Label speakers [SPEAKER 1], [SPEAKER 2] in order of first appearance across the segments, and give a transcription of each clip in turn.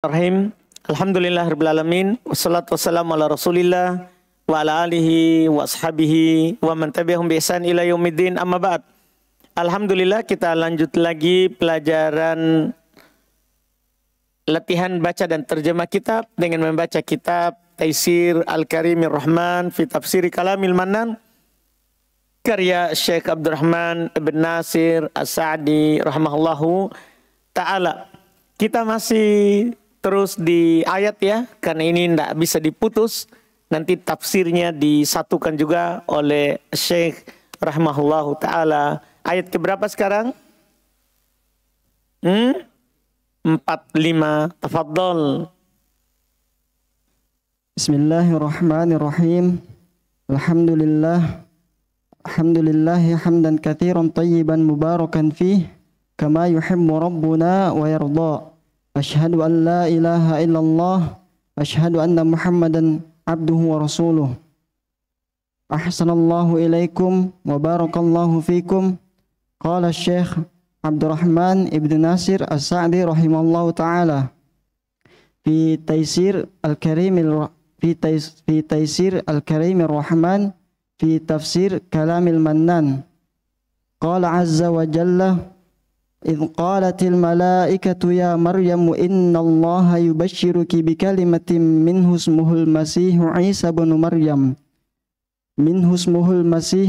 [SPEAKER 1] Bismillahirrahmanirrahim. Alhamdulillahirrabbilalamin. Wassalatu wassalamu ala rasulillah wa ala alihi wa ashabihi wa man tabi'ahum bi ihsan ila yaumiddin, amma ba'd. Alhamdulillah, kita lanjut lagi pelajaran latihan baca dan terjemah kitab dengan membaca kitab Taisir Al-Karimir Rahman fi Tafsiri Kalamil Mannan karya Syekh Abdurrahman ibn Nasir As-Sa'di rahimahullahu ta'ala. Kita masih terus di ayat ya, karena ini tidak bisa diputus. Nanti tafsirnya disatukan juga oleh Syekh rahimahullahu ta'ala. Ayat keberapa sekarang? 45. Tafadhol.
[SPEAKER 2] Bismillahirrahmanirrahim. Alhamdulillahi hamdan katsiran tayyiban mubarakan fih kama yuhibbu rabbuna wa yarda. Asyhadu an la ilaha illallah, asyhadu anna Muhammadan abduhu wa rasuluh. Ahsanallahu ilaikum wa barakallahu fikum. Qala Syekh Abdurrahman ibn Nasir As-Sa'di rahimallahu ta'ala fi Taisir Al-Karimir Rahman fi Tafsir Kalamil Mannan. Qala azza wa jalla إذ قالت الملائكة يا مريم إن الله يبشرك بكلمة منه اسمه المسيح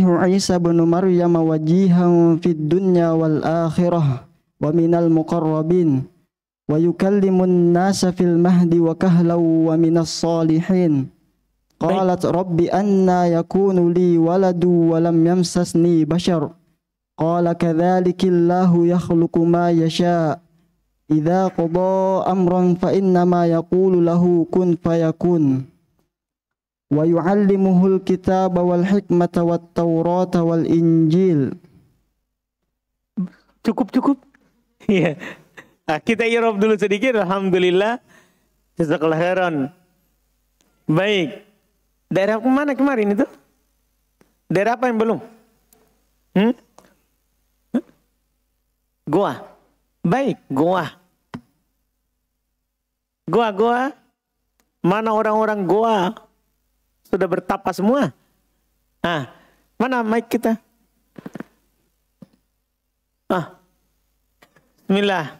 [SPEAKER 2] عيسى بن مريم وجيها في الدنيا والآخرة ومن المقربين ويكلم الناس في المهد وكهلا ومن الصالحين قالت رب أنى يكون لي ولد ولم يمسسني بشر قال كذلك الله يخلق ما يشاء إذا قضى أمرا فإنما يقول له كن فيكون ويعلمه الكتاب والحكمة والتوراة والإنجيل.
[SPEAKER 1] Cukup. Iya. Kita i'rab dulu sedikit. Alhamdulillah. Jazakallah khairan. Baik. Daerah kemana kemarin itu? Daerah apa yang belum? Goa. Baik, Goa. Goa. Mana orang-orang Goa? Sudah bertapa semua? Mana mic kita? Bismillah.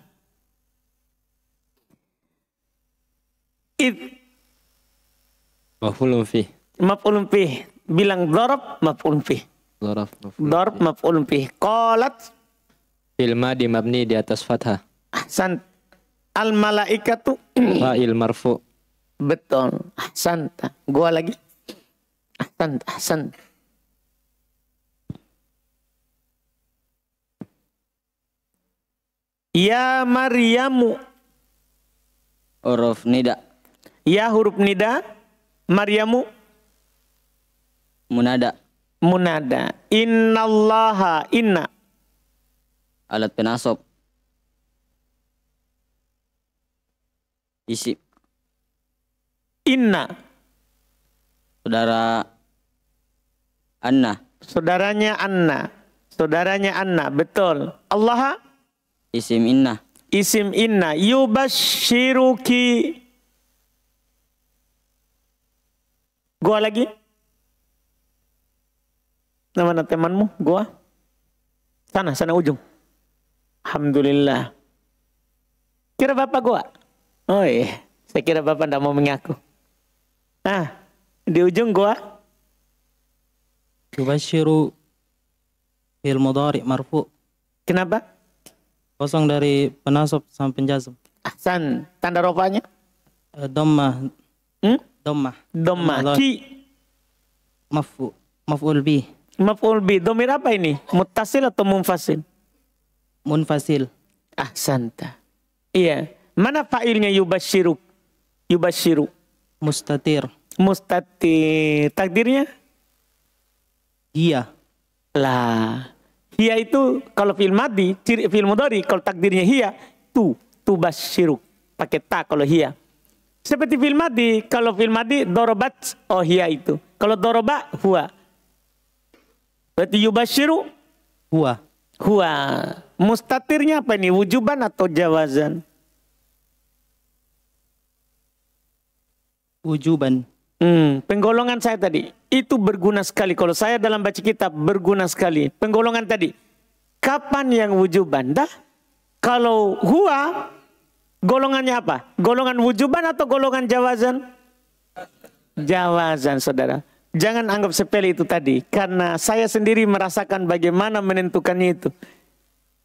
[SPEAKER 3] Maf'ulun fi.
[SPEAKER 1] Maf'ulun fi. Bilang darab maf'ulun fi. Darab maf'ulun fi. Qalat
[SPEAKER 3] Fil madi mabni di atas fathah.
[SPEAKER 1] Ahsan. Al malaikatu
[SPEAKER 3] Fa'il marfu.
[SPEAKER 1] Betul. Ahsan. Gua lagi. Ahsan. Ya Maryamu.
[SPEAKER 4] Huruf nida.
[SPEAKER 1] Ya huruf nida. Maryamu.
[SPEAKER 4] Munada.
[SPEAKER 1] Innallaha. Inna.
[SPEAKER 4] Alat penasab. Isim.
[SPEAKER 1] Inna.
[SPEAKER 4] Saudara Anna.
[SPEAKER 1] Saudaranya Anna. Betul. Allah.
[SPEAKER 4] Isim inna.
[SPEAKER 1] Yubashiruki. Gua lagi. Nama temanmu? Gua. Sana ujung. Alhamdulillah. Kira bapak gua? Oh iya. Saya kira bapak tidak mau mengaku. Di ujung gua.
[SPEAKER 5] Yubashiru fil mudhari marfu.
[SPEAKER 1] Kenapa?
[SPEAKER 5] Kosong dari penasab sampai penjazm.
[SPEAKER 1] Ahsan. Tanda rofanya?
[SPEAKER 5] Dhammah.
[SPEAKER 1] Dhammah. Ki.
[SPEAKER 5] Maf'ul bih.
[SPEAKER 1] Maf'ul bih. Dhamir apa ini? Muttasil atau munfasil?
[SPEAKER 5] Munfasil.
[SPEAKER 1] Ahsanta. Iya. Mana fa'ilnya yubashiru?
[SPEAKER 5] Mustatir.
[SPEAKER 1] Takdirnya?
[SPEAKER 5] Hiya.
[SPEAKER 1] Lah. Hiya itu kalau fil madi, fil mudhari, kalau takdirnya hiya, bashiru. Pakai ta kalau hiya. Seperti fil madi, kalau fil madi dorobat, hiya itu. Kalau doroba, huwa. Berarti yubashiru?
[SPEAKER 5] Huwa.
[SPEAKER 1] Mustatirnya apa ini? Wujuban atau jawazan?
[SPEAKER 5] wujuban.
[SPEAKER 1] Penggolongan saya tadi itu berguna sekali. Kalau saya dalam baca kitab berguna sekali. Penggolongan tadi. Kapan yang wujuban? Dah. Kalau huwa golongannya apa? Golongan wujuban atau golongan jawazan? Jawazan, saudara. Jangan anggap sepele itu tadi. Karena saya sendiri merasakan bagaimana menentukannya itu.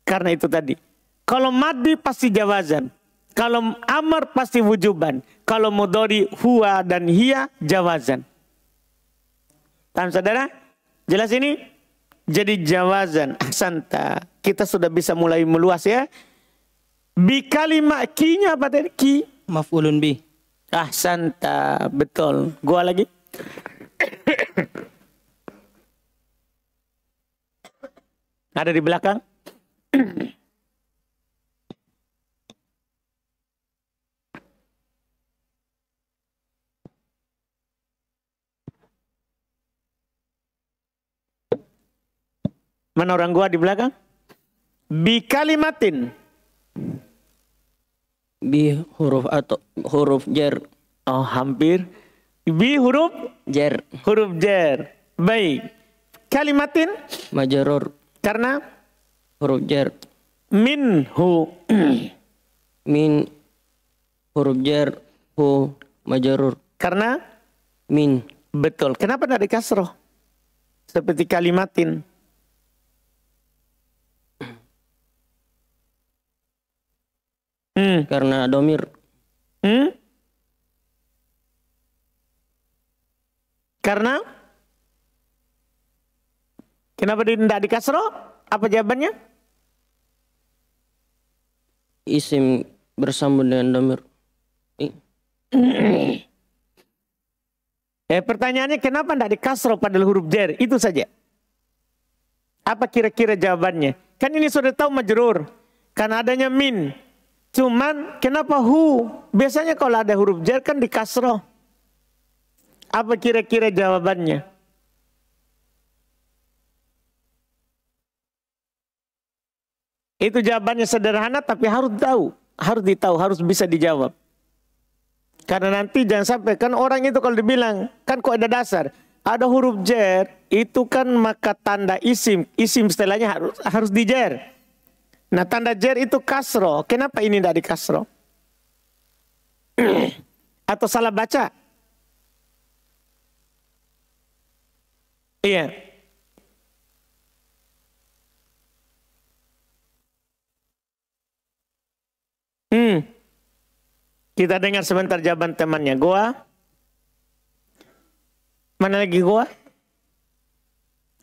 [SPEAKER 1] Karena itu tadi. Kalau madi pasti jawazan. Kalau amar pasti wujuban. Kalau mudhari huwa dan hiya jawazan. Paham saudara? Jelas ini? Jadi jawazan. Ahsanta. Kita sudah bisa mulai meluas ya. Bi kalimat ki-nya apa tadi? Ki.
[SPEAKER 5] Maf'ulun bih.
[SPEAKER 1] Ahsanta. Betul. Gua lagi. Ada di belakang. Mana orang gua di belakang? Bi kalimatin.
[SPEAKER 4] Bi huruf atau huruf jar.
[SPEAKER 1] Oh, hampir. Bi huruf
[SPEAKER 4] Jar.
[SPEAKER 1] huruf jar. Baik. Kalimatin
[SPEAKER 4] Majrur.
[SPEAKER 1] karena
[SPEAKER 4] Huruf jar.
[SPEAKER 1] minhu.
[SPEAKER 4] Min. Huruf jar. Hu. Majrur.
[SPEAKER 1] Karena
[SPEAKER 4] Min.
[SPEAKER 1] betul. Kenapa tidak dikasroh? Seperti kalimatin.
[SPEAKER 4] Karena domir.
[SPEAKER 1] Karena kenapa tidak dikasroh? Apa jawabannya?
[SPEAKER 4] Isim bersambung dengan domir.
[SPEAKER 1] Pertanyaannya kenapa tidak dikasroh padahal huruf jar? Itu saja. Apa kira-kira jawabannya? Kan ini sudah tahu majrur. Karena adanya min. Cuman kenapa hu? Biasanya kalau ada huruf jar kan dikasroh. Apa kira-kira jawabannya? Itu jawabannya sederhana tapi harus tahu. Harus ditahu, harus bisa dijawab. Karena nanti jangan sampai kan orang itu kalau dibilang, kan kok ada dasar. Ada huruf jar, itu kan maka tanda isim. Isim setelahnya harus dijar. Nah tanda jar itu kasro. Kenapa ini tidak dikasro? Atau salah baca? Iya. Kita dengar sebentar jawaban temannya. Goa. Mana lagi goa?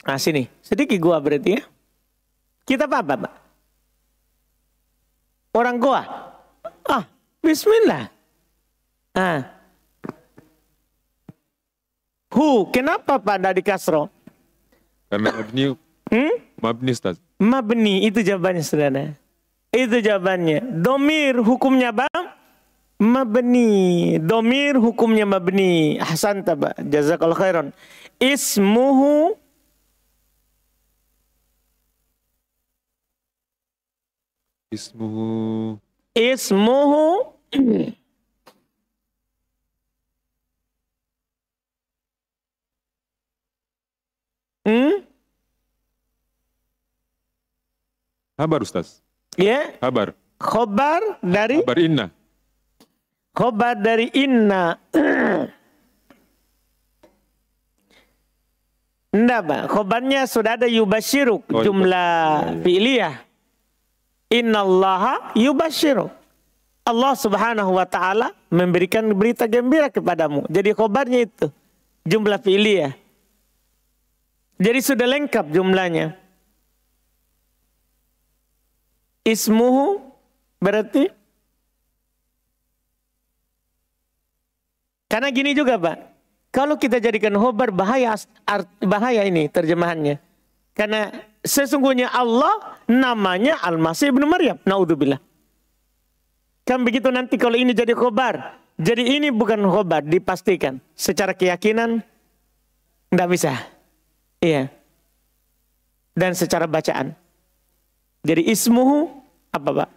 [SPEAKER 1] Ah sini. Sedikit goa berarti ya. Kita apa Pak? Orang goa. Ah, bismillah. Ah. Kenapa Pak tidak dikasro?
[SPEAKER 6] Karena mabni. Mabni Ustaz.
[SPEAKER 1] Mabni, itu jawabannya saudara. Itu jawabannya. Domir hukumnya bang? Mabni. Domir hukumnya mabni. Ahsanta Pak. Jazakallahu khairan. Ismuhu.
[SPEAKER 6] Ismuhu.
[SPEAKER 1] Ismuhu.
[SPEAKER 6] Habar Ustaz.
[SPEAKER 1] Ya.
[SPEAKER 6] Habar.
[SPEAKER 1] Khobar dari?
[SPEAKER 6] Habar inna.
[SPEAKER 1] Khobar dari inna. Enggak Pak. Khobarnya sudah ada yubashiruk.
[SPEAKER 6] Oh,
[SPEAKER 1] jumlah fi'liyah. Innallaha yubashiruk. Allah subhanahu wa ta'ala memberikan berita gembira kepadamu. Jadi khobarnya itu. Jumlah fi'liyah. Jadi sudah lengkap jumlahnya. Ismuhu berarti. Karena gini juga Pak. Kalau kita jadikan khobar bahaya ini terjemahannya. Karena sesungguhnya Allah namanya Al-Masih ibnu Maryam. Naudzubillah. Kan begitu nanti kalau ini jadi khobar. Jadi ini bukan khobar, dipastikan. Secara keyakinan tidak bisa. Iya. Dan secara bacaan. Jadi ismuhu apa Pak?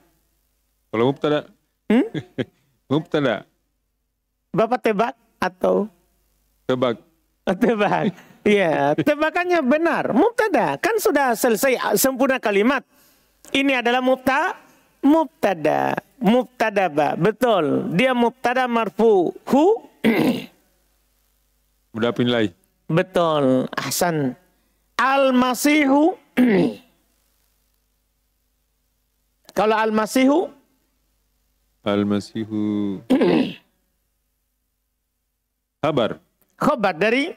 [SPEAKER 6] Kalau mubtada. Mubtada.
[SPEAKER 1] Bapak tebak atau
[SPEAKER 6] Tebak.
[SPEAKER 1] tebak? Ya, tebakannya benar. Mubtada. Kan sudah selesai sempurna kalimat. Ini adalah mubtada. Mubtada ba. Betul. Dia mubtada marfu. Hu.
[SPEAKER 6] Mudafin ilaih.
[SPEAKER 1] Betul. Ahsan. Al-Masihu. Kalau Al-Masihu.
[SPEAKER 6] Al-Masihu. Kabar.
[SPEAKER 1] Khobar dari.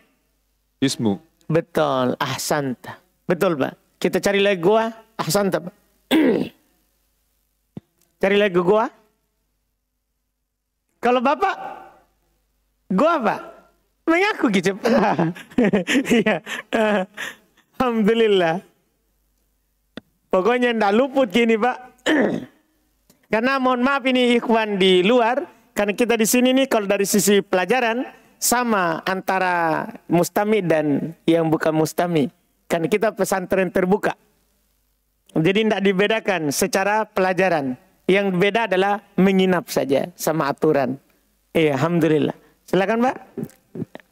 [SPEAKER 6] Ismu.
[SPEAKER 1] Betul. Ahsanta. Betul Pak. Kita cari lagi gua. Ahsanta Pak. Cari lagi gua. Kalau Bapak. Gua Pak. Mengaku gitu. Iya. Alhamdulillah. Pokoknya ndak luput gini Pak. Karena mohon maaf ini ikhwan di luar. Karena kita di sini nih kalau dari sisi pelajaran. Sama antara mustami dan yang bukan mustami. Karena kita pesantren terbuka. Jadi tidak dibedakan secara pelajaran. Yang beda adalah menginap saja sama aturan. Iya, alhamdulillah. Silakan Pak.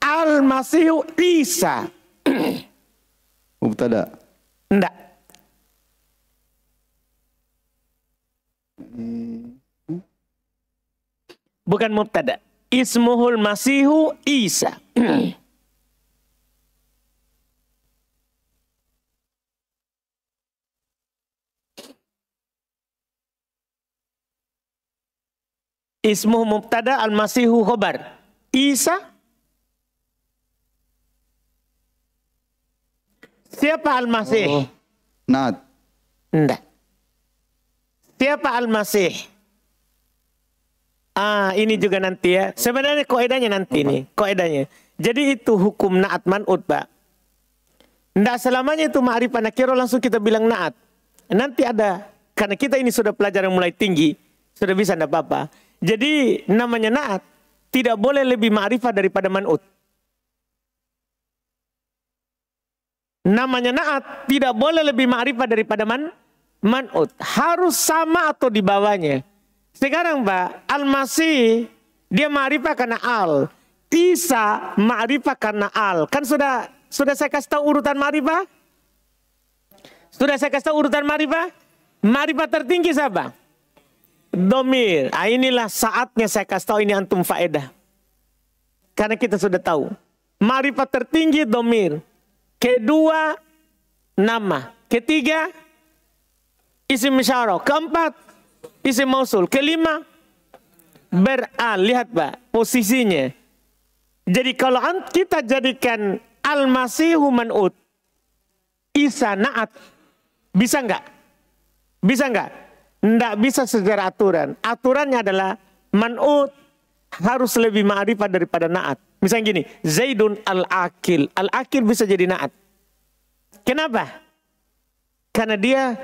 [SPEAKER 1] Al-Masihu Isa.
[SPEAKER 2] Mubtada.
[SPEAKER 1] Enggak. Bukan mubtada. Ismuhul Masihu Isa. Ismuhu mubtada al-Masihu khobar. Isa. Siapa al-Masih?
[SPEAKER 2] Naat.
[SPEAKER 1] Enggak. Siapa al-Masih? Ini juga nanti ya. Sebenarnya kaidahnya nanti nih. Kaidahnya. Jadi itu hukum na'at man'ut, Pak. Nggak selamanya itu ma'rifah nakiro langsung kita bilang na'at. Nanti ada. Karena kita ini sudah pelajaran mulai tinggi. Sudah bisa enggak apa-apa. Jadi namanya na'at. Tidak boleh lebih ma'rifah daripada man'ut. Namanya na'at. Tidak boleh lebih ma'rifah daripada man'ut. Harus sama atau di bawahnya. Sekarang Pak, Al-Masih dia ma'rifah karena al. Isa ma'rifah karena al. Kan sudah saya kasih tahu urutan ma'rifah? Sudah saya kasih tahu urutan ma'rifah? Ma'rifah tertinggi siapa? Domir. Inilah saatnya saya kasih tahu ini antum faedah. Karena kita sudah tahu. Ma'rifah tertinggi domir. Kedua nama. Ketiga isim isyarah. Keempat isim mausul. Kelima beral. Lihat Pak posisinya. Jadi kalau kita jadikan al-Masihu man'ut, Isa na'at, bisa enggak? Bisa enggak? Enggak bisa secara aturan. Aturannya adalah man'ut harus lebih ma'rifah daripada na'at. Misalnya gini, Zaidun al-akil. Al-akil bisa jadi na'at. Kenapa? Karena dia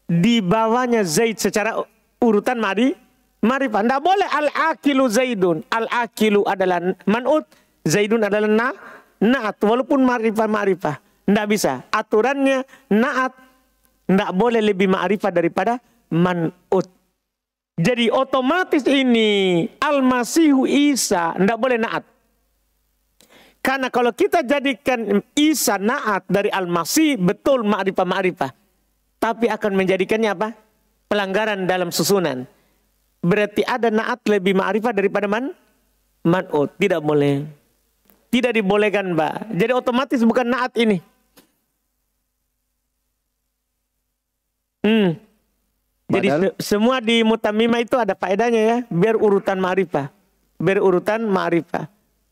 [SPEAKER 1] di bawahnya Zaid secara urutan ma'rifah. Tidak boleh al-akilu Zaidun. Al-akilu adalah man'ut. Zaidun adalah na'at. Walaupun ma'rifah. Tidak bisa. Aturannya na'at. Tidak boleh lebih ma'rifah daripada man'ut. Jadi otomatis ini al-Masihu Isa. Tidak boleh na'at. Karena kalau kita jadikan Isa na'at dari al-Masih. Betul ma'rifah. Tapi akan menjadikannya apa? Pelanggaran dalam susunan. Berarti ada na'at lebih ma'rifah daripada man'ut. Tidak boleh. Tidak dibolehkan Mbak. Jadi otomatis bukan na'at ini. Jadi semua di mutamimah itu ada faedahnya ya. Biar urutan ma'rifah.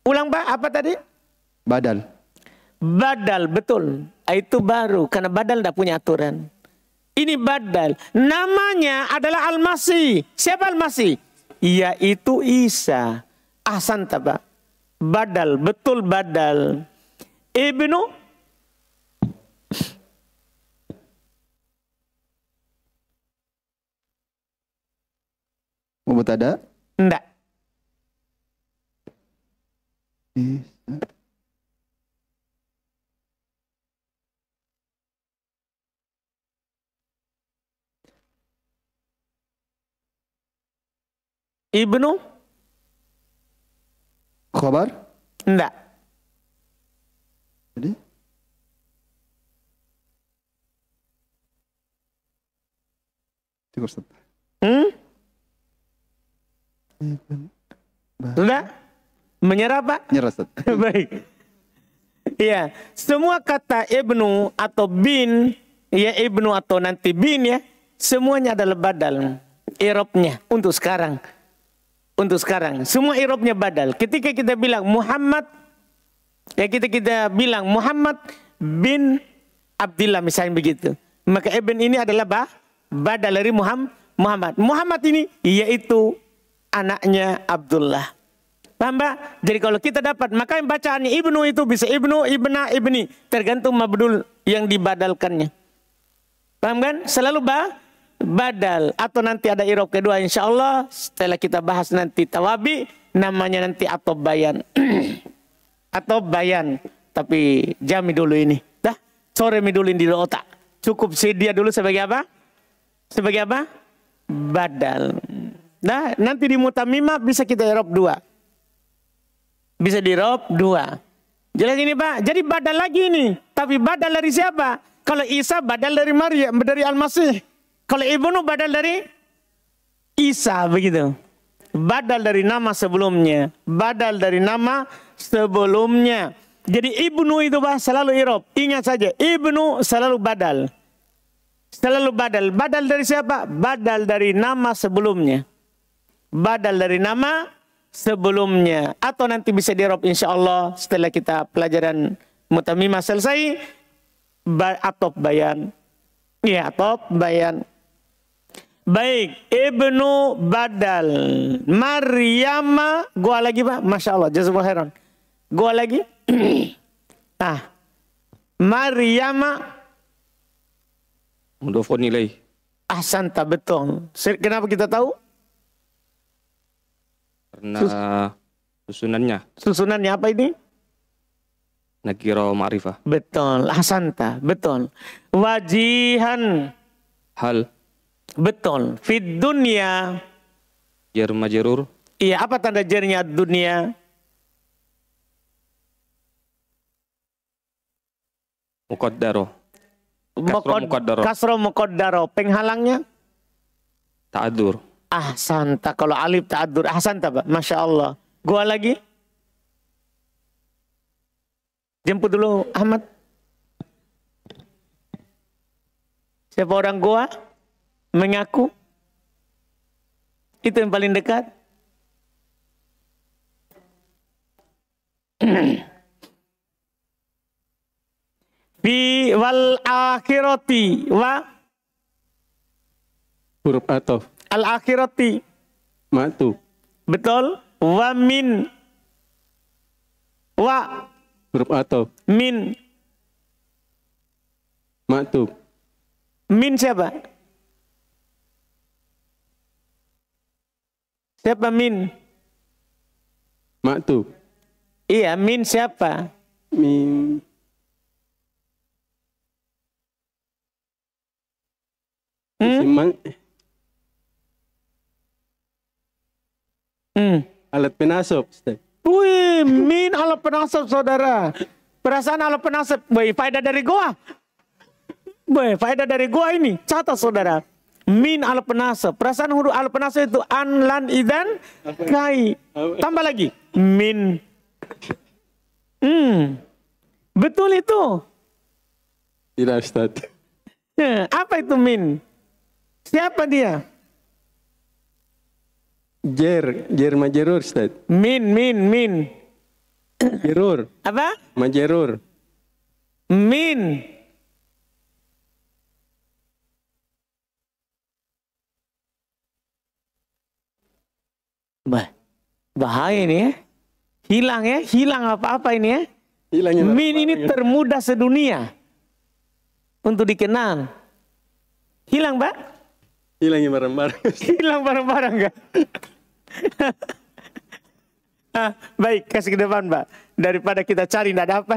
[SPEAKER 1] Ulang Pak, apa tadi?
[SPEAKER 2] Badal.
[SPEAKER 1] Badal, betul. Itu baru. Karena badal tidak punya aturan. Ini badal. Namanya adalah Al-Masih. Siapa Al-Masih? Yaitu Isa. Ahsan Pak. Badal. Betul badal. Ibnu.
[SPEAKER 2] Mubtada.
[SPEAKER 1] Enggak. Ibnu
[SPEAKER 7] Khobar?
[SPEAKER 1] Enggak.
[SPEAKER 7] Jadi? Cukup, Ustaz.
[SPEAKER 1] Sudah? Menyerah, Pak?
[SPEAKER 7] Nyerah, Ustaz.
[SPEAKER 1] Baik. Iya, semua kata ibnu atau bin, ya ibnu atau nanti bin ya, semuanya adalah badal. Irobnya untuk sekarang. Untuk sekarang. Semua irobnya badal. Ketika kita bilang Muhammad, ya kita bilang Muhammad bin Abdullah misalnya begitu. Maka ibn ini adalah badal dari Muhammad. Muhammad ini yaitu anaknya Abdullah. Paham, Pak? Jadi kalau kita dapat, maka yang bacaannya ibnu itu bisa ibnu, ibna, ibni. Tergantung mabdul yang dibadalkannya. Paham kan? Selalu badal. Atau nanti ada irob kedua insya Allah. Setelah kita bahas nanti tawabi. Namanya nanti atau bayan. Atau bayan. Tapi jami dulu ini. Dah, sore mi dulu di otak. Cukup sedia dulu sebagai apa? Sebagai apa? Badal. Nah, nanti di mutamimah bisa kita irob dua. Bisa di rob dua. Jelas ini, Pak. Jadi badal lagi ini. Tapi badal dari siapa? Kalau Isa badal dari Maryam, dari Al-Masih. Kalau ibnu badal dari Isa, begitu. Badal dari nama sebelumnya. Badal dari nama sebelumnya. Jadi ibnu itu, Pak, selalu irob. Ingat saja, ibnu selalu badal. Selalu badal. Badal dari siapa? Badal dari nama sebelumnya. Badal dari nama sebelumnya. Atau nanti bisa dirob insya Allah setelah kita pelajaran mutamimah selesai. Atop bayan. Iya, atop bayan. Baik, ibnu badal. Maryama. Gua lagi, Pak. Masya Allah, jazakallahu khairan. Gua lagi. Maryama.
[SPEAKER 3] Mudhafun ilaih.
[SPEAKER 1] Ahsanta, betul. Kenapa kita tahu?
[SPEAKER 3] Karena susunannya.
[SPEAKER 1] Susunannya apa ini?
[SPEAKER 3] Nakira ma'rifah.
[SPEAKER 1] Betul. Ahsanta, betul. Wajihan.
[SPEAKER 3] Hal.
[SPEAKER 1] Betul. Fid dunya.
[SPEAKER 3] Jar majrur.
[SPEAKER 1] Iya, apa tanda jarnya dunia?
[SPEAKER 3] Muqaddaro. Kasro muqaddaro.
[SPEAKER 1] Kasro muqaddaro. Penghalangnya?
[SPEAKER 3] Ta'adur.
[SPEAKER 1] Ahsanta. Kalau alif ta'adur. Ahsanta, Pak. Masya Allah. Gua lagi. Jemput dulu Ahmad. Siapa orang gua? Mengaku. Itu yang paling dekat. Fi wal akhirati wa
[SPEAKER 8] Huruf atof.
[SPEAKER 1] al akhirati.
[SPEAKER 8] Matu.
[SPEAKER 1] Betul. Wa min. Wa
[SPEAKER 8] Huruf atof.
[SPEAKER 1] min.
[SPEAKER 8] Matu.
[SPEAKER 1] Min siapa? Siapa min?
[SPEAKER 8] Matu.
[SPEAKER 1] Iya, min siapa?
[SPEAKER 8] Min. Isim alat penasab, Ustaz.
[SPEAKER 1] Wih, min alat penasab, saudara. Perasaan alat penasab. Wih, faedah dari gua. Wih, faedah dari gua ini. Catat, saudara. Min alat penasab. Perasaan huruf alat penasab itu an, lan, idan, kai. Tambah lagi. Min. Betul itu.
[SPEAKER 8] Tidak, Ustaz.
[SPEAKER 1] Apa itu min? Siapa dia?
[SPEAKER 8] Jer majerur, Ustaz.
[SPEAKER 1] Min.
[SPEAKER 8] Jerur.
[SPEAKER 1] Apa?
[SPEAKER 8] Majerur.
[SPEAKER 1] Min. Bahaya ini ya. Hilang apa-apa ini ya.
[SPEAKER 8] Hilangnya
[SPEAKER 1] Min ini termudah sedunia untuk dikenal. Hilang, Pak?
[SPEAKER 8] hilangnya barang-barang.
[SPEAKER 1] Hilang barang-barang enggak? Baik, kasih ke depan, Pak. Daripada kita cari tidak ada apa.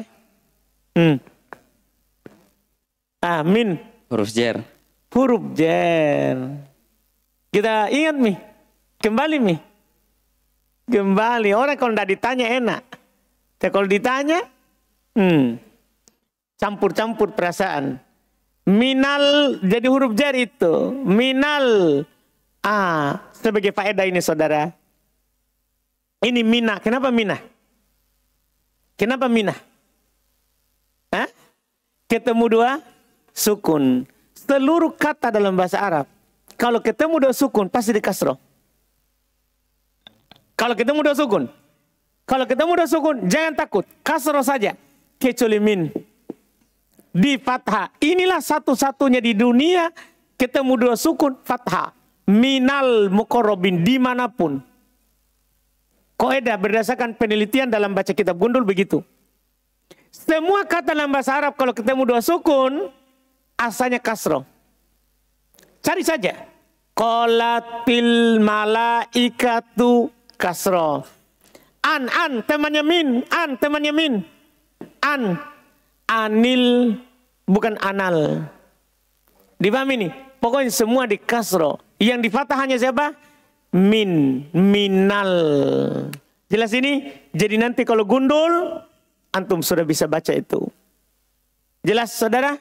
[SPEAKER 1] Min.
[SPEAKER 3] Huruf jar.
[SPEAKER 1] Huruf jar. Kita ingat, Mi. Kembali, Mi. Kembali. Orang kalau tidak ditanya enak. Tapi kalau ditanya, campur-campur perasaan. Minal, jadi huruf jar itu. Minal. Sebagai faedah ini saudara. Ini mina. Kenapa mina? Kenapa mina? Ketemu dua sukun. Seluruh kata dalam bahasa Arab. Kalau ketemu dua sukun, pasti di kasroh. Kalau ketemu dua sukun. Kalau ketemu dua sukun, jangan takut. Kasroh saja. Kecuali min. Di fathah. Inilah satu-satunya di dunia ketemu dua sukun fathah. Minal muqarrabin dimanapun. Kaidah berdasarkan penelitian dalam baca kitab Gundul begitu. Semua kata dalam bahasa Arab kalau ketemu dua sukun asalnya kasroh. Cari saja. Qolatil malaikatu kasroh. An temannya min. An temannya min. Anil bukan anal. Dipahami nih? Pokoknya semua di kasroh. Yang di fathah hanya siapa? Minal. Jelas ini? Jadi nanti kalau gundul, antum sudah bisa baca itu. Jelas saudara?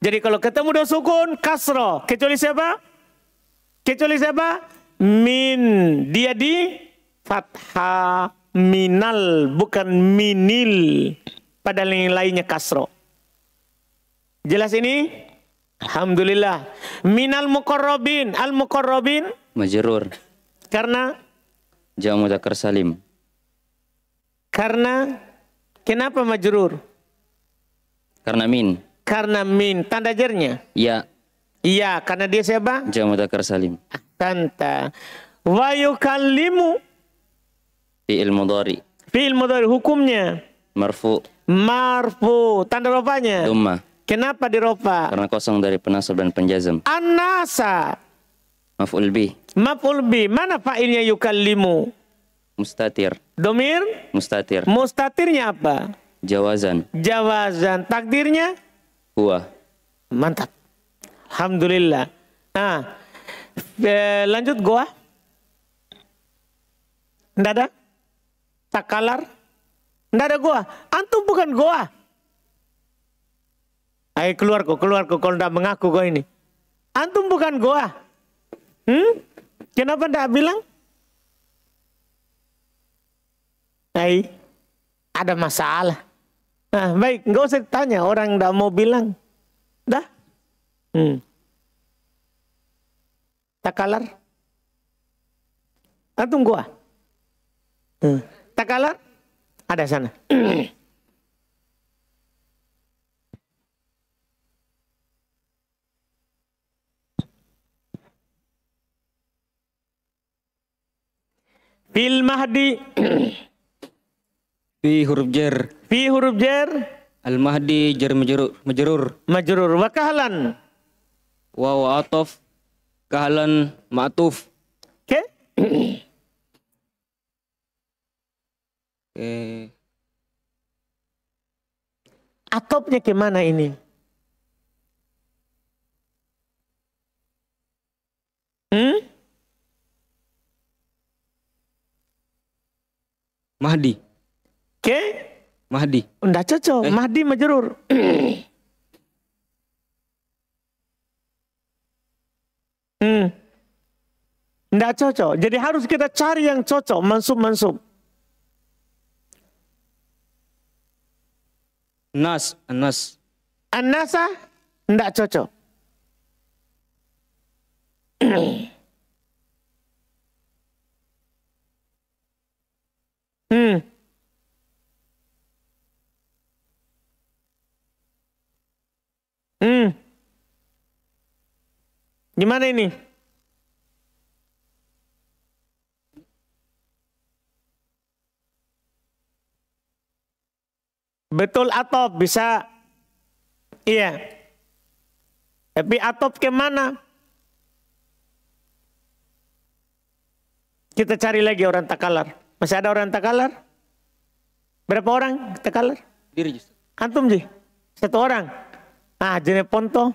[SPEAKER 1] Jadi kalau ketemu dua sukun, kasroh. Kecuali siapa? Kecuali siapa? Min. Dia di fathah. Minal. Bukan minil. Padahal yang lainnya kasroh. Jelas ini? Alhamdulillah. Minal muqarrabin. Al muqarrabin.
[SPEAKER 3] Majrur.
[SPEAKER 1] Karena?
[SPEAKER 3] Jamu mudzakkar salim.
[SPEAKER 1] Karena? Kenapa majrur?
[SPEAKER 3] Karena min.
[SPEAKER 1] Karena min. Tanda jarnya?
[SPEAKER 3] Ya.
[SPEAKER 1] Iya. Karena dia siapa?
[SPEAKER 3] Jamu mudzakkar salim.
[SPEAKER 1] Tanta. Wa yukallimu.
[SPEAKER 3] Fi'il mudhari.
[SPEAKER 1] Fi'il mudhari. Hukumnya?
[SPEAKER 3] Marfu.
[SPEAKER 1] Marfu. Tanda rofanya?
[SPEAKER 3] Dumma.
[SPEAKER 1] Kenapa dirofa?
[SPEAKER 3] Karena kosong dari penasab dan penjazam.
[SPEAKER 1] An-nasa.
[SPEAKER 3] Maf'ul bih.
[SPEAKER 1] Maf'ul bih. Mana fa'ilnya yukallimu?
[SPEAKER 3] Mustatir.
[SPEAKER 1] Domir?
[SPEAKER 3] Mustatir.
[SPEAKER 1] Mustatirnya apa?
[SPEAKER 3] Jawazan.
[SPEAKER 1] Jawazan. Takdirnya?
[SPEAKER 3] Huwa.
[SPEAKER 1] Mantap. Alhamdulillah. Nah, lanjut goa. Nggak ada? Takalar? Nggak ada goa. Antum bukan goa. Ayo keluar kok. Kalau nggak mengaku kok ini. Antum bukan goa. Kenapa nggak bilang? Ayo. Ada masalah. Nah, baik. Nggak usah tanya. Orang nggak mau bilang. Dah. Takalar. Antum goa. Takalar. Ada sana. Fil mahdi.
[SPEAKER 3] Fi huruf jar.
[SPEAKER 1] Fi huruf jar.
[SPEAKER 3] Al mahdi jar majrur.
[SPEAKER 1] Majrur. Wa kahlan.
[SPEAKER 3] Wa atof. Kahlan ma'tuf.
[SPEAKER 1] Oke. Atopnya kemana ini?
[SPEAKER 3] Mahdi.
[SPEAKER 1] Oke.
[SPEAKER 3] Mahdi.
[SPEAKER 1] Nggak cocok. Mahdi majrur. Nggak cocok. Jadi harus kita cari yang cocok. Mansub.
[SPEAKER 3] Nas.
[SPEAKER 1] An-nasa nggak cocok. Gimana ini? Betul atop bisa. Iya. Tapi atop kemana? Kita cari lagi orang takalar. Masih ada orang takalar? Berapa orang takalar?
[SPEAKER 3] Diri justru.
[SPEAKER 1] Antum sih? Satu orang. Jeneponto.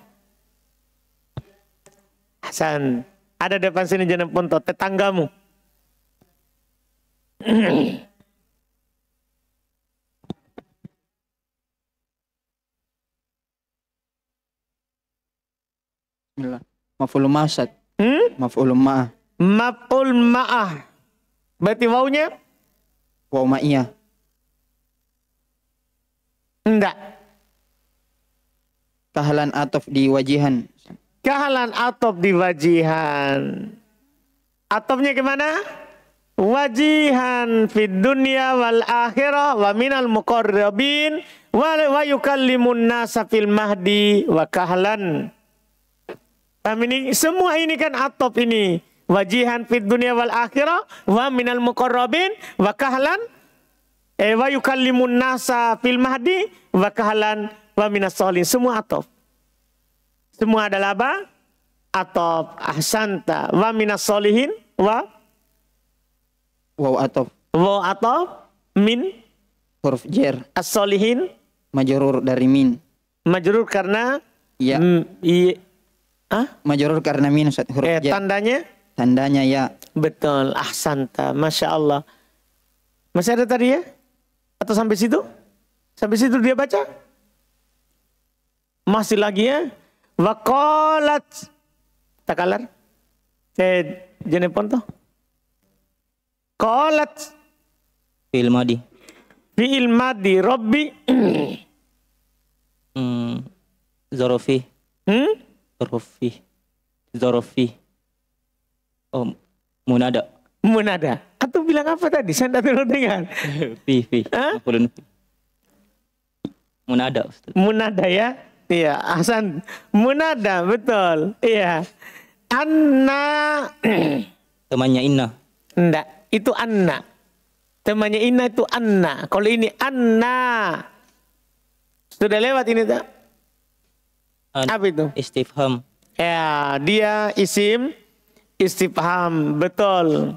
[SPEAKER 1] Hasan. Ada depan sini Jeneponto. Tetanggamu.
[SPEAKER 9] Bismillah. Maf'ul masad.
[SPEAKER 1] Hmm?
[SPEAKER 9] Maf'ul ma'ah.
[SPEAKER 1] Maf'ul ma'ah. Berarti wawunya?
[SPEAKER 9] Waw ma'iyah.
[SPEAKER 1] Enggak.
[SPEAKER 9] Kahlan atof di wajihan.
[SPEAKER 1] Kahlan atof di wajihan. Atofnya kemana? Wajihan fid dunya wal akhirah wa minal muqarrabin wa yukallimun nasa fil mahdi wa kahlan. Paham ini? Semua ini kan atof ini. Wajihan fid dunya wal akhirah wa minal muqarrabin wa kahlan wa yukallimun nasa fil mahdi wa kahlan wa minas solihin. Semua atof. Semua adalah apa? Atof. Ahsanta. Wa minas solihin wa
[SPEAKER 9] Waw atof.
[SPEAKER 1] wa atof min
[SPEAKER 9] Huruf jer.
[SPEAKER 1] as-solihin
[SPEAKER 9] Majrur dari min.
[SPEAKER 1] majrur karena
[SPEAKER 9] Ya. Majrur karena min Ustaz. Huruf jer.
[SPEAKER 1] tandanya
[SPEAKER 9] Tandanya ya.
[SPEAKER 1] betul. Ahsanta. Masya Allah. Masih ada tadi ya? Atau sampai situ? Sampai situ dia baca? Masih lagi ya? Waqalat takalar. Jenepon toh. Qalat
[SPEAKER 3] Fi'il madi.
[SPEAKER 1] fi'il madi rabbi.
[SPEAKER 3] Zorofi.
[SPEAKER 1] Hmm?
[SPEAKER 3] Zorofi. Zorofi. Oh, munada.
[SPEAKER 1] Munada. Atau bilang apa tadi? Saya tidak terlalu dengar.
[SPEAKER 3] Fi.
[SPEAKER 1] Hah?
[SPEAKER 3] Maf'ulun fi. Munada, Ustaz.
[SPEAKER 1] Munada ya? Iya, Hasan. Munada, betul. Iya. Anna.
[SPEAKER 3] Temannya Inna.
[SPEAKER 1] Enggak, itu Anna. Temannya Inna itu Anna. Kalau ini Anna. Sudah lewat ini tak? Apa itu?
[SPEAKER 3] Istifham.
[SPEAKER 1] Ya, dia isim istifham. Betul.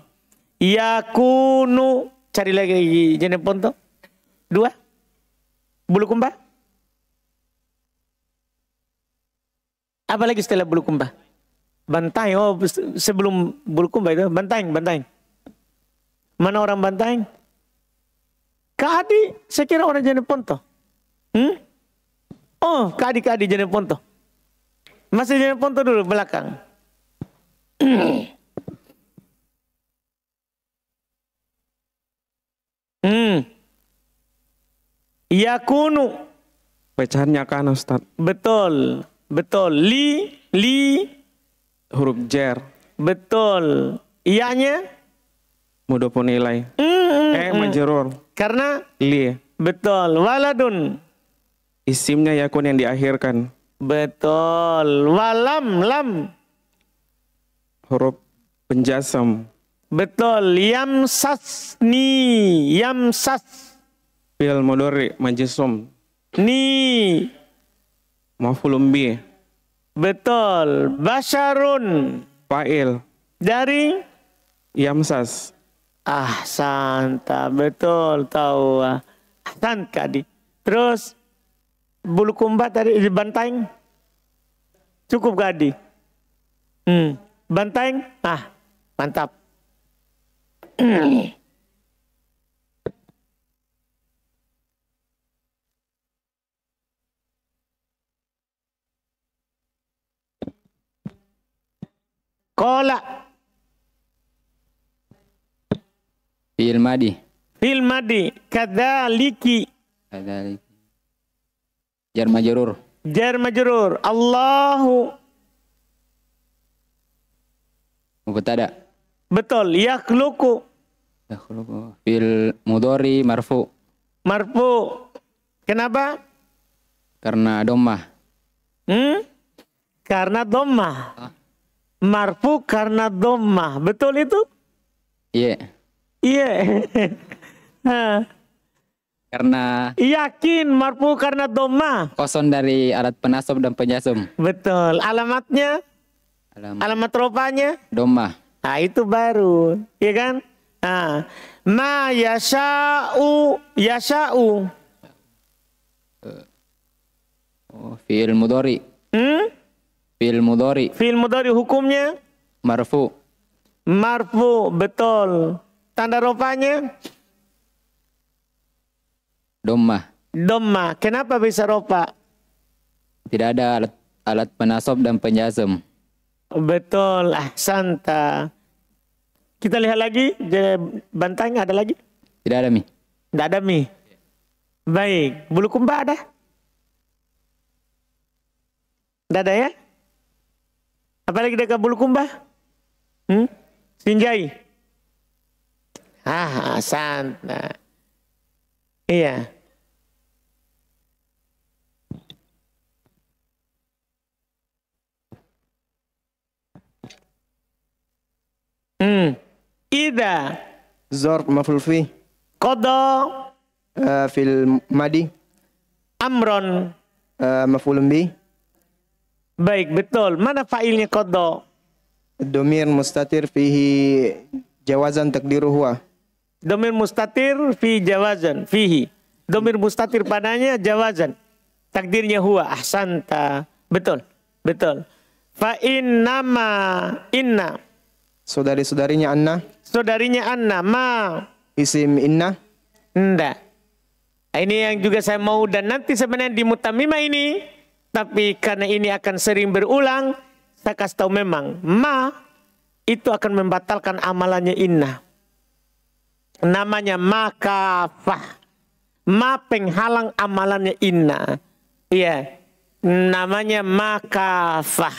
[SPEAKER 1] Yakunu. Cari lagi jenis ponto. 2. Bulu kumbah. Apa lagi setelah bulu kumbah? Bantai. Oh, sebelum bulu kumbah itu. Bantaing. Mana orang bantaing? Kak Adi. Saya kira orang jenis ponto. Oh, Kak Adi jenis ponto. Masih jenis ponto dulu belakang. Yakunu.
[SPEAKER 8] Bacaannya kan Ustaz.
[SPEAKER 1] Betul. Li.
[SPEAKER 8] Huruf jer.
[SPEAKER 1] Betul. Iyanya.
[SPEAKER 8] Mudhofun ilai. Majrur.
[SPEAKER 1] Karena.
[SPEAKER 8] Li.
[SPEAKER 1] Betul. Waladun.
[SPEAKER 8] Isimnya yakun yang diakhirkan.
[SPEAKER 1] Betul. Walam. Lam.
[SPEAKER 8] Huruf penjasam.
[SPEAKER 1] Betul. Yamsasni. Yamsas.
[SPEAKER 8] Fi'il mudhari majzum.
[SPEAKER 1] Ni.
[SPEAKER 8] Maf'ulun bi.
[SPEAKER 1] Betul. Basyarun.
[SPEAKER 8] Fa'il.
[SPEAKER 1] Dari.
[SPEAKER 8] Yamsas.
[SPEAKER 1] Ahsanta. Betul. Tahu. Ahsan Kadi. Terus. Bulu kumbah tadi. Bantaing. Cukup Kadi. Bantaing. Mantap. Kola.
[SPEAKER 9] Fi'il madi.
[SPEAKER 1] Fil madi. Kadzaliki.
[SPEAKER 9] Jar majrur.
[SPEAKER 1] Jar majrur. Allahu.
[SPEAKER 9] Mubtada.
[SPEAKER 1] Betul. Yakhluqu.
[SPEAKER 9] Fi'il mudhari marfu.
[SPEAKER 1] Marfu. Kenapa?
[SPEAKER 9] Karena dhammah.
[SPEAKER 1] Karena dhammah. Marfu karena dhammah. Betul itu?
[SPEAKER 9] Iya.
[SPEAKER 1] Iya.
[SPEAKER 9] Karena
[SPEAKER 1] Yakin marfu karena dhammah.
[SPEAKER 9] kosong dari alat penasab dan penjasum.
[SPEAKER 1] Betul. Alamatnya? Alamat rupanya?
[SPEAKER 9] Dhammah.
[SPEAKER 1] Nah, itu baru. Iya kan? Nah, ma yasha'u.
[SPEAKER 9] Fi'il mudhari. Fi'il mudhari.
[SPEAKER 1] Fi'il mudhari hukumnya?
[SPEAKER 9] Marfu.
[SPEAKER 1] Marfu. Betul. Tanda rofanya?
[SPEAKER 9] Domma.
[SPEAKER 1] Domma. Kenapa bisa rofa?
[SPEAKER 9] Tidak ada alat penasab dan penjazm.
[SPEAKER 1] Betul, ahsanta. Kita lihat lagi, bantang ada lagi?
[SPEAKER 9] Tidak ada, Mi.
[SPEAKER 1] Tidak ada, Mi. Baik, bulu kumbah ada? Tidak ada ya? Apalagi dekat bulu kumbah? Sinjai. Ahsanta. Iya. Ida.
[SPEAKER 10] Zarf maf'ul fi.
[SPEAKER 1] Qada.
[SPEAKER 10] Fil madi.
[SPEAKER 1] Amron.
[SPEAKER 10] Maf'ulun bi.
[SPEAKER 1] Baik, betul. Mana failnya qada?
[SPEAKER 10] Domir mustatir fihi jawazan takdiru huwa.
[SPEAKER 1] Domir mustatir fi jawazan. Fihi. Domir mustatir padanya jawazan. Takdirnya huwa. Ahsanta. Betul. Betul. Fa inna.
[SPEAKER 10] Saudari-saudarinya Anna.
[SPEAKER 1] Saudarinya Anna. Ma.
[SPEAKER 10] Isim Inna.
[SPEAKER 1] Enggak. Ini yang juga saya mau, dan nanti sebenarnya di mutamimah ini, tapi karena ini akan sering berulang, saya kasih tahu memang ma itu akan membatalkan amalannya inna. Namanya ma kafah. Ma penghalang amalannya inna. Iya. Namanya ma kafah.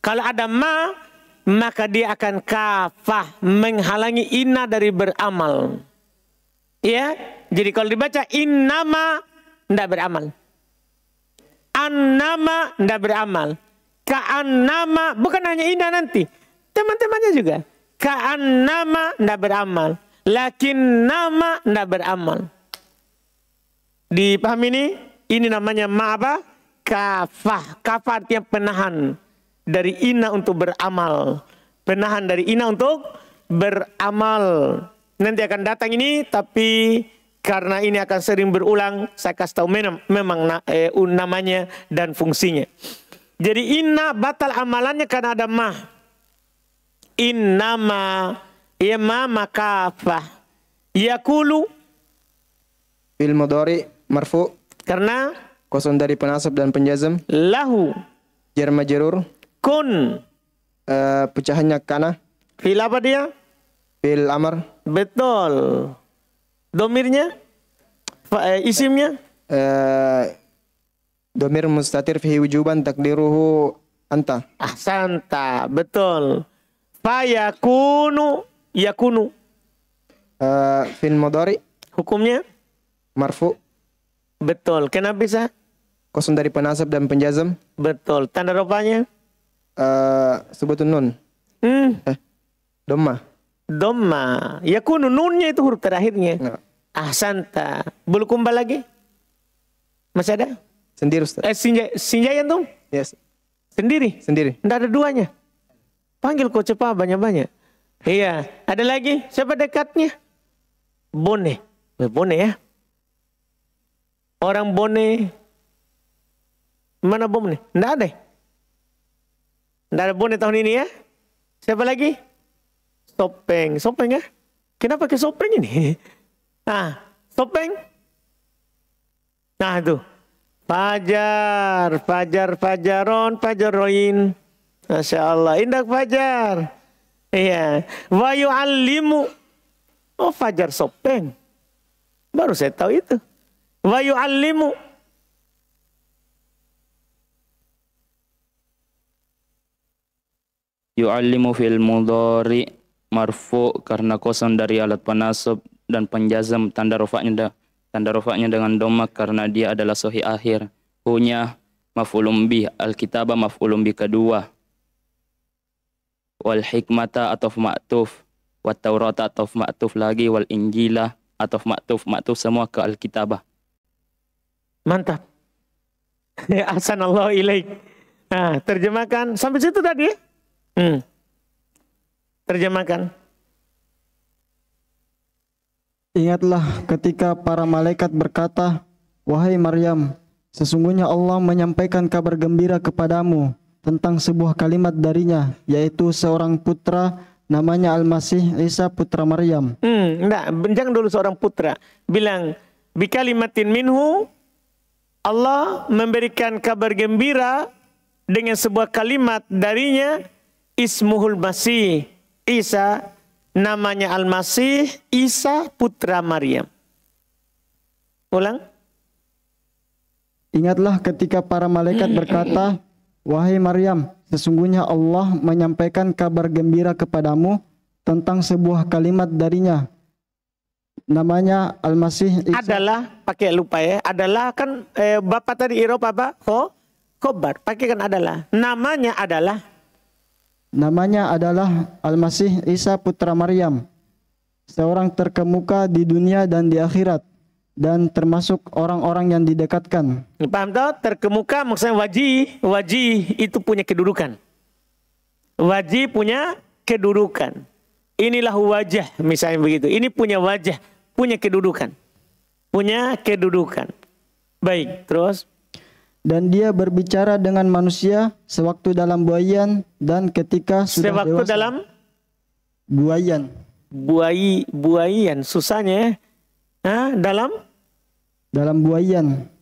[SPEAKER 1] Kalau ada ma, maka dia akan kafah, menghalangi inna dari beramal. Ya, jadi kalau dibaca innama tidak beramal, annama tidak beramal, ka'annama bukan hanya inna, nanti teman-temannya juga ka'annama tidak beramal, lakin nama tidak beramal. Dipahami ini? Ini namanya ma'aba kafah. Kafah artinya penahan dari inna untuk beramal. Penahan dari inna untuk beramal. Nanti akan datang ini, tapi karena ini akan sering berulang, saya kasih tahu memang namanya dan fungsinya. Jadi inna batal amalannya karena ada ma. Innama ya ma makafah. Yakulu
[SPEAKER 10] Fil mudhari marfu.
[SPEAKER 1] karena
[SPEAKER 10] Kosong dari penasab dan penjazm.
[SPEAKER 1] lahu
[SPEAKER 10] Jar majrur.
[SPEAKER 1] kun.
[SPEAKER 10] Pecahannya kana.
[SPEAKER 1] Fil apa dia?
[SPEAKER 10] Fil amar.
[SPEAKER 1] Betul. Domirnya? Isimnya?
[SPEAKER 10] Domir mustatir fihi wujuban takdiruhu anta.
[SPEAKER 1] Ahsanta. Betul. Fayakunu. Yakunu.
[SPEAKER 10] Fil mudhari
[SPEAKER 1] Hukumnya?
[SPEAKER 10] marfu.
[SPEAKER 1] Betul. Kenapa bisa?
[SPEAKER 10] Kosong dari penasab dan penjazm.
[SPEAKER 1] Betul. Tanda rupanya?
[SPEAKER 10] Sebutun nun. Domma.
[SPEAKER 1] Domma. Yakunu. Nunnya itu huruf terakhirnya.
[SPEAKER 10] Nah.
[SPEAKER 1] Ahsanta. Bulu kumbal lagi? Masih ada?
[SPEAKER 10] Sendiri Ustaz.
[SPEAKER 1] Sinjayan tuh?
[SPEAKER 10] Yes.
[SPEAKER 1] Sendiri?
[SPEAKER 10] Sendiri.
[SPEAKER 1] Tidak ada duanya. Panggil kau cepat banyak-banyak. Iya. Ada lagi? Siapa dekatnya? Bone. Bone ya. Orang Bone. Mana Bone? Tidak ada. Tidak ada Bone tahun ini ya. Siapa lagi? Sopeng. Sopeng ya? Kenapa ke Sopeng ini? Nah, Sopeng. Nah itu. Fajar. Fajar. Fajaron. Fajaroin. Masya Allah. Indah Fajar. Iya. Wa yu'allimu. Oh, Fajar Sopeng. Baru saya tahu itu. Wa yu'allimu.
[SPEAKER 3] Yu'allimu fil mudhari marfu karena kosong dari alat penasab dan penjazm. Tanda rofaknya dengan dhamma karena dia adalah sahih akhir. Hunya maf'ulun bih, al-kitabah maf'ulun bih kedua. Wal hikmata ataf ma'tuf, wat taurata ataf ma'tuf lagi, wal injila ataf ma'tuf semua ke al-kitabah.
[SPEAKER 1] Mantap. Ahsanallahu ilaik. Nah, terjemahkan sampai situ tadi ya. Terjemahkan.
[SPEAKER 2] Ingatlah ketika para malaikat berkata, "Wahai Maryam, sesungguhnya Allah menyampaikan kabar gembira kepadamu tentang sebuah kalimat darinya, yaitu seorang putra namanya Al-Masih Isa putra Maryam.
[SPEAKER 1] Enggak, jangan dulu seorang putra. Bilang, bikalimatin minhu, Allah memberikan kabar gembira dengan sebuah kalimat darinya, ismuhul Masih Isa, namanya Al-Masih Isa putra Maryam. Ulang.
[SPEAKER 2] Ingatlah ketika para malaikat berkata, wahai Maryam, sesungguhnya Allah menyampaikan kabar gembira kepadamu tentang sebuah kalimat darinya. Namanya Al-Masih Isa.
[SPEAKER 1] Adalah, pakai lupa ya, adalah kan Bapak tadi Eropa apa? Khobar, pakai kan adalah. Namanya adalah
[SPEAKER 2] Al-Masih Isa putra Maryam, seorang terkemuka di dunia dan di akhirat, dan termasuk orang-orang yang didekatkan.
[SPEAKER 1] Paham toh? Terkemuka maksudnya wajih. Wajih itu punya kedudukan. Wajih punya kedudukan. Inilah wajah, misalnya begitu. Ini punya wajah, punya kedudukan. Punya kedudukan. Baik, terus.
[SPEAKER 2] Dan dia berbicara dengan manusia sewaktu dalam buayan dan ketika sudah
[SPEAKER 1] sewaktu
[SPEAKER 2] dewasa.
[SPEAKER 1] Dalam
[SPEAKER 2] buayan.
[SPEAKER 1] Buayan, susahnya ya. Dalam buayan.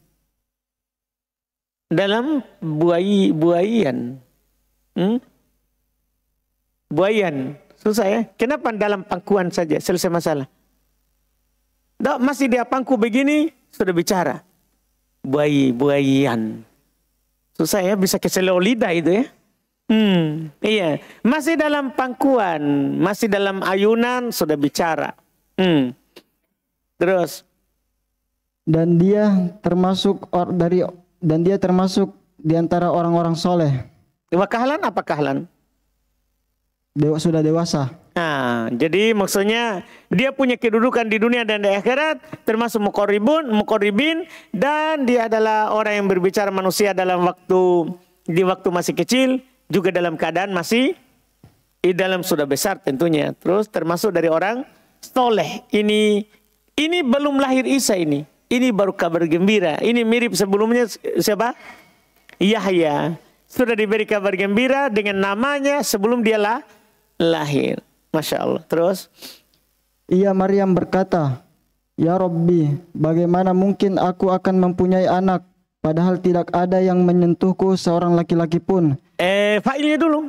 [SPEAKER 1] Dalam buayan. Buayan. Susah ya. Kenapa dalam pangkuan saja selesai masalah? Masih dia pangku begini sudah bicara. Buayan. Susah ya, bisa keselio lidah itu ya. Iya. Masih dalam pangkuan, masih dalam ayunan sudah bicara. Terus. Dan dia termasuk di antara orang-orang soleh. Wakahlan apa kahlan?
[SPEAKER 2] Sudah dewasa.
[SPEAKER 1] Nah, jadi maksudnya dia punya kedudukan di dunia dan di akhirat, termasuk muqarribin, dan dia adalah orang yang berbicara manusia dalam di waktu masih kecil, juga dalam keadaan masih dalam sudah besar tentunya. Terus termasuk dari orang soleh. Ini belum lahir Isa ini. Ini baru kabar gembira. Ini mirip sebelumnya siapa? Yahya. Sudah diberi kabar gembira dengan namanya sebelum dia lahir. Masya Allah. Terus.
[SPEAKER 2] Ia Maryam berkata, ya Rabbi, bagaimana mungkin aku akan mempunyai anak, padahal tidak ada yang menyentuhku seorang laki-laki pun.
[SPEAKER 1] Fa'ilnya dulu.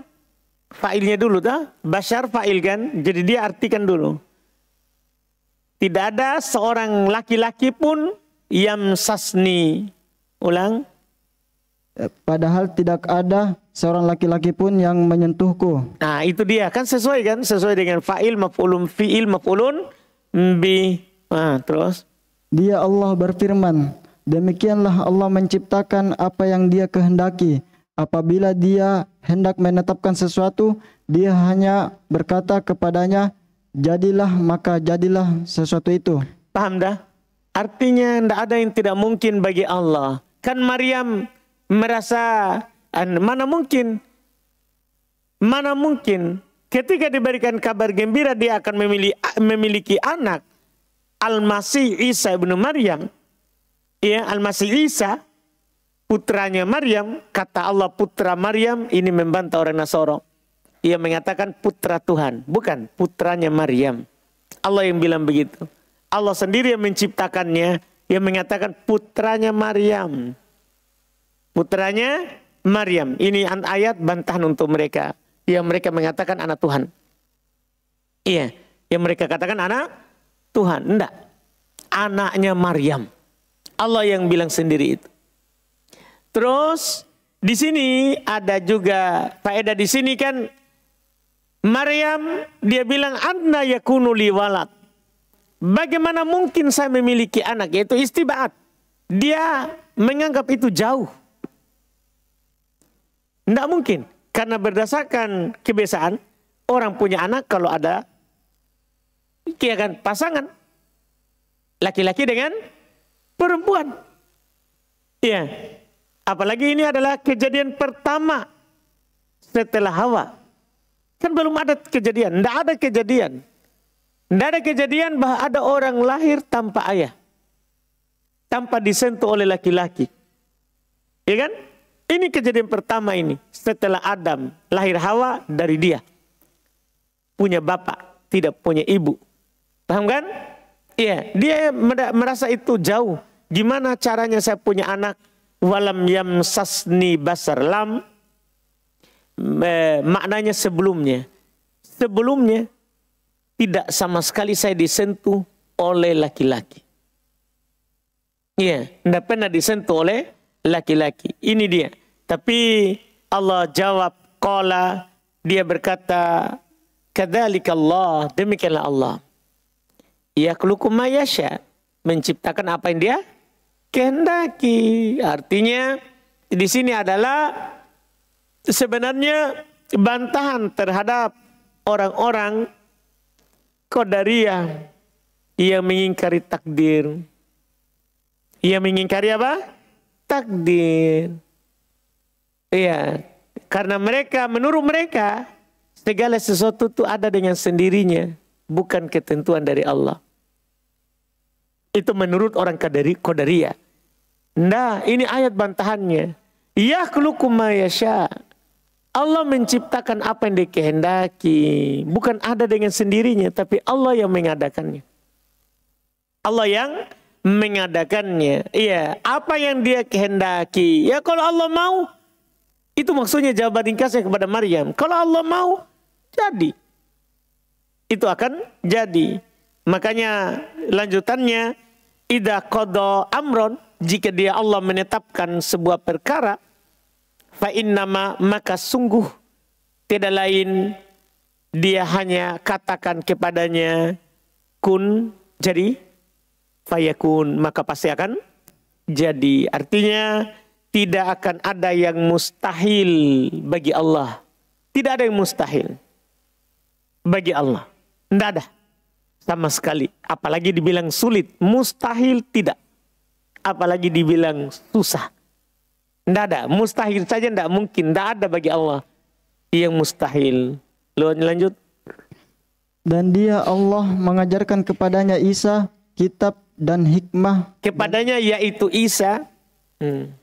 [SPEAKER 1] Fa'ilnya dulu. Bashar fa'il kan. Jadi dia artikan dulu. Tidak ada seorang laki-laki pun yamsasni. Ulang.
[SPEAKER 2] Padahal tidak ada seorang laki-laki pun yang menyentuhku.
[SPEAKER 1] Nah itu dia kan sesuai kan. Sesuai dengan fa'il, maf'ulun, fi'il, maf'ulun, bi. Nah terus.
[SPEAKER 2] Dia Allah berfirman, demikianlah Allah menciptakan apa yang dia kehendaki. Apabila dia hendak menetapkan sesuatu, dia hanya berkata kepadanya, jadilah, maka jadilah sesuatu itu.
[SPEAKER 1] Paham dah? Artinya tidak ada yang tidak mungkin bagi Allah. Kan Maryam merasa mana mungkin ketika diberikan kabar gembira dia akan memiliki anak, Al-Masih Isa ibnu Maryam. Ya, Al-Masih Isa putranya Maryam. Kata Allah putra Maryam ini membantah orang Nasara. Ia mengatakan putra Tuhan, bukan putranya Maryam. Allah yang bilang begitu. Allah sendiri yang menciptakannya, yang mengatakan putranya Maryam. Putranya Maryam. Ini ayat bantahan untuk mereka. Yang mereka mengatakan anak Tuhan. Iya, yang mereka katakan anak Tuhan. Enggak. Anaknya Maryam. Allah yang bilang sendiri itu. Terus di sini ada juga faedah di sini kan. Maryam dia bilang anna yakunu li walad. Bagaimana mungkin saya memiliki anak? Yaitu istibaat. Dia menganggap itu jauh. Tidak mungkin. Karena berdasarkan kebiasaan, orang punya anak kalau ada pasangan. Laki-laki dengan perempuan. Iya. Apalagi ini adalah kejadian pertama setelah Hawa. Kan belum ada kejadian. Tidak ada kejadian. Tidak ada kejadian bahwa ada orang lahir tanpa ayah. Tanpa disentuh oleh laki-laki. Ya kan? Ini kejadian pertama ini. Setelah Adam lahir Hawa dari dia. punya bapak, tidak punya ibu. Paham kan? Iya, dia merasa itu jauh. Gimana caranya saya punya anak? Walam yamsasni basar, lam maknanya sebelumnya. Sebelumnya tidak sama sekali saya disentuh oleh laki-laki. Iya, tidak pernah disentuh oleh laki-laki. Ini dia. Tapi Allah jawab, qala, dia berkata, kadzalika Allah, demikianlah Allah. Yakhluqu ma yasha, menciptakan apa yang dia kehendaki. Artinya di sini adalah sebenarnya bantahan terhadap orang-orang Qadariyah yang mengingkari takdir. Yang mengingkari apa? Takdir. Iya, karena mereka, menurut mereka, segala sesuatu itu ada dengan sendirinya, bukan ketentuan dari Allah. Itu menurut orang Qadariyah. Nah, ini ayat bantahannya. Yakhluqu ma yasha. Allah menciptakan apa yang dikehendaki, bukan ada dengan sendirinya, tapi Allah yang mengadakannya. Allah yang mengadakannya. Iya, apa yang dia kehendaki. Ya kalau Allah mau, itu maksudnya jawaban ringkasnya kepada Maryam. Kalau Allah mau, jadi. Itu akan jadi. Makanya lanjutannya, idza qada amron, jika dia Allah menetapkan sebuah perkara, fa innama, maka sungguh tidak lain dia hanya katakan kepadanya kun, jadi fayakun, maka pasti akan jadi. Artinya tidak akan ada yang mustahil bagi Allah. Tidak ada yang mustahil bagi Allah. Tidak ada sama sekali. Apalagi dibilang sulit, mustahil tidak. Apalagi dibilang susah. Tidak ada, mustahil saja tidak mungkin. Tidak ada bagi Allah yang mustahil. Lanjut.
[SPEAKER 2] Dan dia Allah mengajarkan kepadanya Isa kitab dan hikmah.
[SPEAKER 1] Kepadanya yaitu Isa.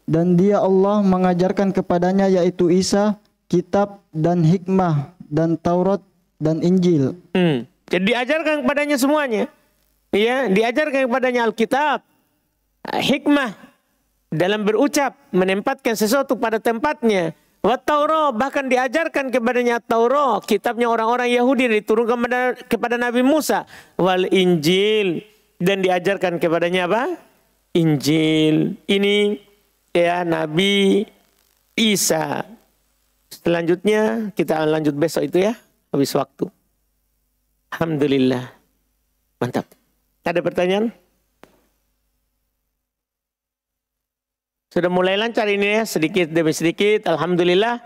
[SPEAKER 2] Dan dia Allah mengajarkan kepadanya yaitu Isa kitab dan hikmah dan Taurat dan Injil.
[SPEAKER 1] Jadi diajarkan kepadanya semuanya. Ya, diajarkan kepadanya Alkitab, hikmah dalam berucap, menempatkan sesuatu pada tempatnya. Wa Taurat, bahkan diajarkan kepadanya Taurat, kitabnya orang-orang Yahudi yang diturunkan kepada Nabi Musa. Wal Injil, dan diajarkan kepadanya apa? Injil. Ini ya Nabi Isa. Selanjutnya kita lanjut besok itu ya, habis waktu. Alhamdulillah. Mantap. Ada pertanyaan? Sudah mulai lancar ini ya, sedikit demi sedikit. Alhamdulillah.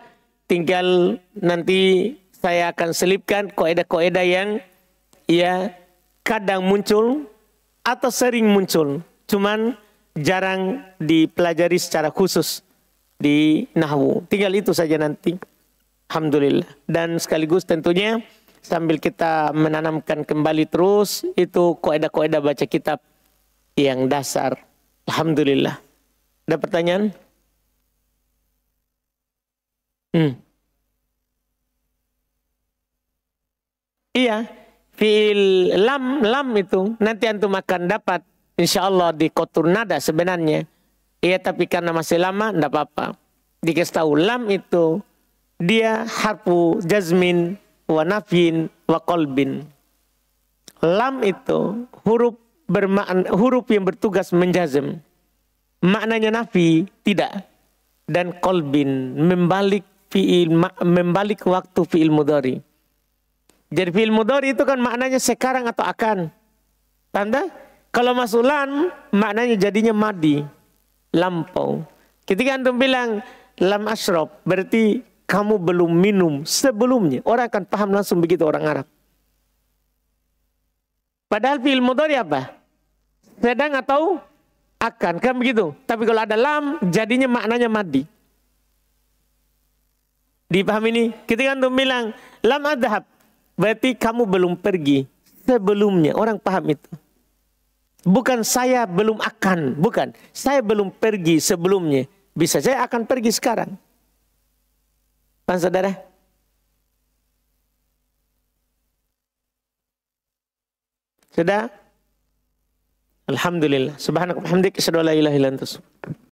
[SPEAKER 1] Tinggal nanti saya akan selipkan kaidah-kaidah yang ya kadang muncul atau sering muncul. Cuman jarang dipelajari secara khusus di nahwu. Tinggal itu saja nanti. Alhamdulillah. Dan sekaligus tentunya sambil kita menanamkan kembali terus itu kaidah-kaidah baca kitab yang dasar. Alhamdulillah. Ada pertanyaan? Iya, fiil lam itu nanti antum akan dapat insya Allah di kotur nada sebenarnya. Iya, tapi karena masih lama tidak apa-apa. Dikasih tahu lam itu dia harfu jazmin wa nafyin wa qalbin. Lam itu huruf yang bertugas menjazm. Maknanya nafi tidak, dan qalbin membalik waktu fiil mudhari. Jadi fiil mudhari itu kan maknanya sekarang atau akan. Tanda kalau masuk lam maknanya jadinya madi, lampau. Ketika antum bilang lam asyrab berarti kamu belum minum sebelumnya. Orang akan paham langsung begitu orang Arab. Padahal fiil mudhari apa? Sedang atau akan, kan begitu. Tapi kalau ada lam, jadinya maknanya madi. Dipahami ini? Ketika antum bilang lam adhab, berarti kamu belum pergi sebelumnya. Orang paham itu. Bukan saya belum akan, bukan. Saya belum pergi sebelumnya. Bisa saya akan pergi sekarang. Paham saudara? Sudah? Alhamdulillah. Subhanaka wa bihamdika asyhadu an la ilaha illa anta